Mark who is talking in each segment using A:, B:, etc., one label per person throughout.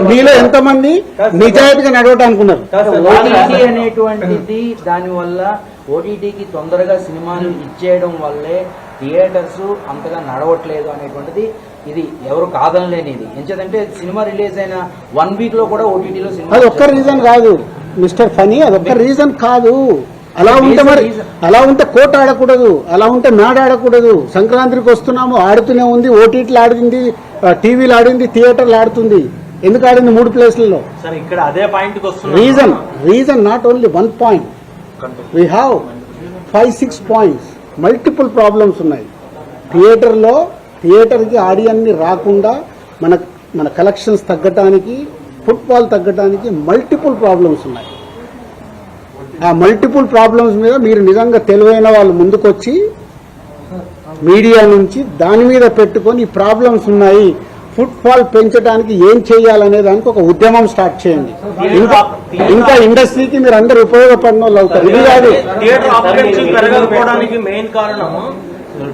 A: మీలో ఎంతమంది నిజాయితీగా నడవటానుకున్నారు?
B: ఓటీటీ అనేటువంటిది దానివల్ల ఓటీటీకి తొందరగా సినిమాలు ఇచ్చేయడం వల్లే థియేటర్స్ అంతగా నడవట్లేదు అనేటువంటిది ఇది ఎవరు కాదనలేనిది. ఎంచేదంటే సినిమా రిలీజ్ అయిన 1 వీక్ లో కూడా ఓటీటీలో సినిమా.
A: అది ఒక్క రీజన్ కాదు మిస్టర్ ఫనీ, అదొక్క రీజన్ కాదు. అలా ఉంటే కోట ఆడకూడదు, అలా ఉంటే మ్యాడ్ ఆడకూడదు. సంక్రాంతికి వస్తున్నాము, ఆడుతూనే ఉంది, ఓటీటీలు ఆడింది, టీవీలు ఆడింది, థియేటర్లు ఆడుతుంది. ఎందుకు ఆడింది 3 ప్లేస్లలో? Reason not only 1 point, we have 5-6 points. Multiple problems ఉన్నాయి. థియేటర్కి ఆడియన్ని రాకుండా మన కలెక్షన్స్ తగ్గటానికి, ఫుట్బాల్ తగ్గటానికి మల్టిపుల్ ప్రాబ్లమ్స్ ఉన్నాయి. ఆ మల్టిపుల్ ప్రాబ్లమ్స్ మీద మీరు నిజంగా తెలివైన వాళ్ళు ముందుకొచ్చి మీడియా నుంచి దాని మీద పెట్టుకొని ఈ ప్రాబ్లమ్స్ ఉన్నాయి, ఫుట్ఫాల్ పెంచడానికి ఏం చేయాలనే దానికి ఒక ఉద్యమం స్టార్ట్ చేయండి. ఇంకా ఇండస్ట్రీకి మీరు అందరూ ఉపయోగపడిన వాళ్ళు అవుతారు. ఇది కాదు
C: మెయిన్ కారణం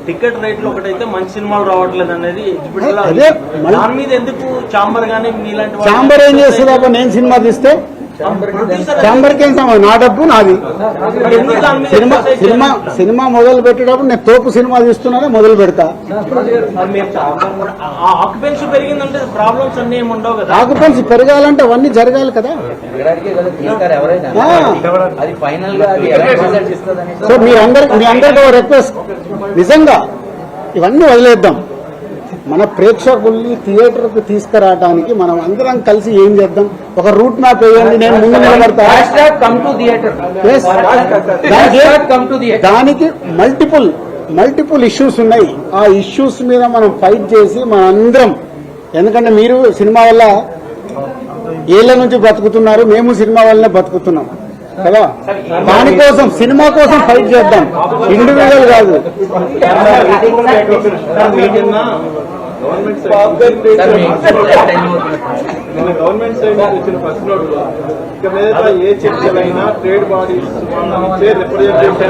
C: టికెట్ రేట్లు ఒకటైతే మంచి సినిమాలు రావట్లేదు అనేది.
A: అదే
C: దాని మీద ఎందుకు చాంబర్ గానీ మీలాంటి
A: చాంబర్ ఏం చేస్తుందా? నేను సినిమా తీస్తే చాంబర్కి ఏం సంబంధం? నా డబ్బు నాది. సినిమా మొదలు పెట్టేటప్పుడు నేను తోపు సినిమా తీస్తున్నానే మొదలు పెడతా. ఆక్యుపెన్సీ పెరగాలంటే అవన్నీ జరగాలి కదా. సో మీ అందరికీ రిక్వెస్ట్, నిజంగా ఇవన్నీ వదిలేద్దాం. మన ప్రేక్షకుల్ని థియేటర్కు తీసుకురావడానికి మనం అందరం కలిసి ఏం చేద్దాం? ఒక రూట్ మ్యాప్ వేయండి, నేను ముందు నిలబడతా. దానికి మల్టిపుల్ ఇష్యూస్ ఉన్నాయి. ఆ ఇష్యూస్ మీద మనం ఫైట్ చేసి మన అందరం, ఎందుకంటే మీరు సినిమా వల్ల ఏళ్ల నుంచి బతుకుతున్నారు, మేము సినిమా వల్లనే బతుకుతున్నాం కదా. దానికోసం సినిమా కోసం ఫైట్ చేద్దాం, ఇండివిజువల్ కాదు.
D: గవర్నమెంట్ సైడ్ నుంచి వచ్చిన ఫస్ట్ నోట్ లో ఇక మీద ఏ చర్చలైనా ట్రేడ్ బాడీస్ రిప్రజెంటేషన్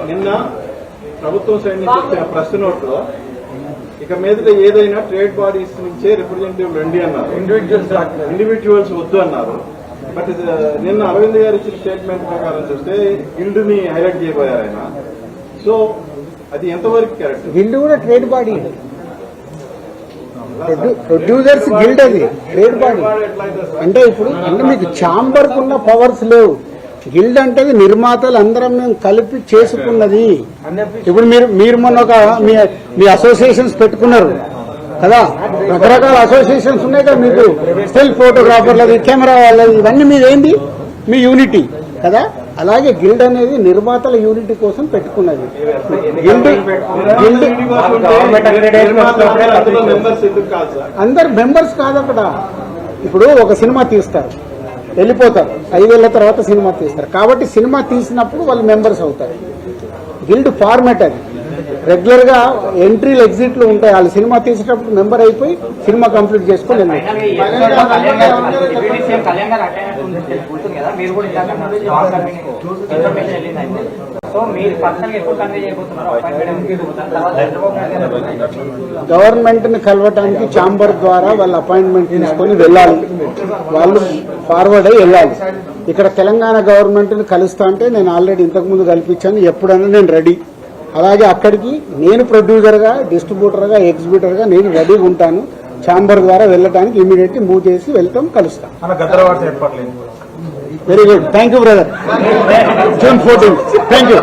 D: నిన్న ప్రభుత్వం సైడ్ నుంచి వచ్చిన ప్రెస్ నోట్ లో ఇక మీద ఏదైనా ట్రేడ్ బాడీస్ నుంచే రిప్రజెంటేటివ్ రండి అన్నారు, ఇండివిజువల్స్ వద్దు అన్నారు. బట్ నిన్న అరవింద్ గారు ఇచ్చిన స్టేట్మెంట్ ప్రకారం చూస్తే గిల్డ్ ని హైలైట్ చేయబోయారు ఆయన. సో అది ఎంతవరకు కరెక్ట్?
A: గిల్డ్ కూడా ట్రేడ్ బాడీ, ప్రొడ్యూసర్స్ గిల్డ్, అది ట్రేడ్ బాడీ. అంటే ఇప్పుడు మీకు ఛాంబర్ కున్న పవర్స్ లేవు. గిల్డ్ అంటే నిర్మాతలు అందరం మేము కలిపి చేసుకున్నది. ఇప్పుడు మీరు మొన్న ఒక మీ అసోసియేషన్స్ పెట్టుకున్నారు కదా, రకరకాల అసోసియేషన్స్ ఉన్నాయి కదా మీకు. స్టిల్ ఫోటోగ్రాఫర్లది, కెమెరా వాళ్ళది, ఇవన్నీ మీదేంది? మీ యూనిటీ కదా. అలాగే గిల్డ్ అనేది నిర్మాతల యూనిటీ కోసం పెట్టుకున్నది. అందరు మెంబర్స్ కాదు అక్కడ. ఇప్పుడు ఒక సినిమా తీస్తారు, వెళ్ళిపోతారు, 5 ఏళ్ల తర్వాత సినిమా తీస్తారు. కాబట్టి సినిమా తీసినప్పుడు వాళ్ళు మెంబర్స్ అవుతారు. గిల్డ్ ఫార్మాట్ అది. రెగ్యులర్ గా ఎంట్రీలు ఎగ్జిట్లు ఉంటాయి. వాళ్ళు సినిమా తీసేటప్పుడు మెంబర్ అయిపోయి సినిమా కంప్లీట్ చేసుకొని గవర్నమెంట్ ని కలవటానికి ఛాంబర్ ద్వారా వాళ్ళ అపాయింట్మెంట్ తీసుకొని వెళ్ళాలి, వాళ్ళు ఫార్వర్డ్ అయ్యి వెళ్ళాలి. ఇక్కడ తెలంగాణ గవర్నమెంట్ ని కలుస్తా అంటే నేను ఆల్రెడీ ఇంతకుముందు కల్పించాను, ఎప్పుడైనా నేను రెడీ. అలాగే అక్కడికి నేను ప్రొడ్యూసర్గా, డిస్ట్రిబ్యూటర్గా, ఎగ్జిబ్యూటర్గా నేను రెడీగా ఉంటాను. ఛాంబర్ ద్వారా వెళ్ళడానికి ఇమీడియట్లీ మూవ్ చేసి వెళ్తాం, కలుస్తాం. Very good, thank you brother. June 14th. Thank you.